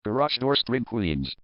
Garage door spring Queens.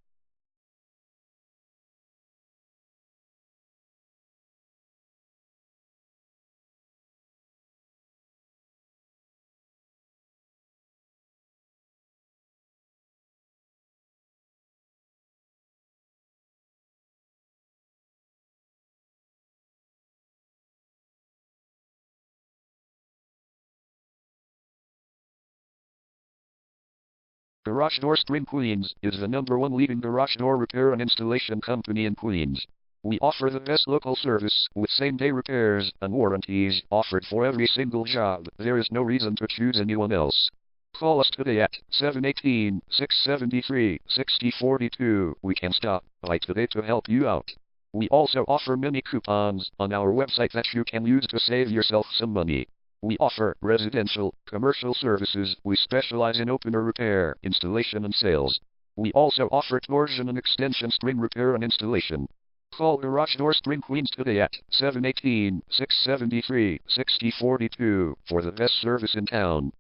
Garage Door Spring Queens is the #1 leading garage door repair and installation company in Queens. We offer the best local service with same-day repairs and warranties offered for every single job. There is no reason to choose anyone else. Call us today at 718-673-6042. We can stop by today to help you out. We also offer many coupons on our website that you can use to save yourself some money. We offer residential, commercial services. We specialize in opener repair, installation and sales. We also offer torsion and extension spring repair and installation. Call Garage Door Spring Queens today at 718-673-6042 for the best service in town.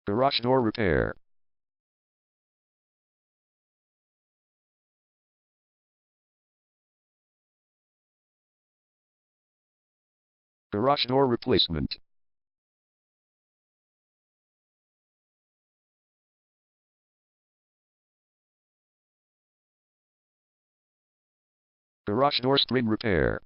Garage door repair. Garage door replacement. Garage door spring repair.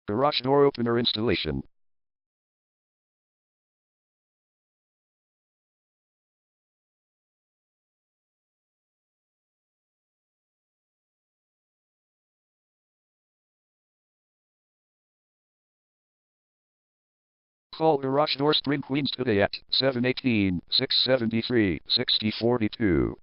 Garage door opener installation. Call Garage Door Spring Queens today at 718-673-6042.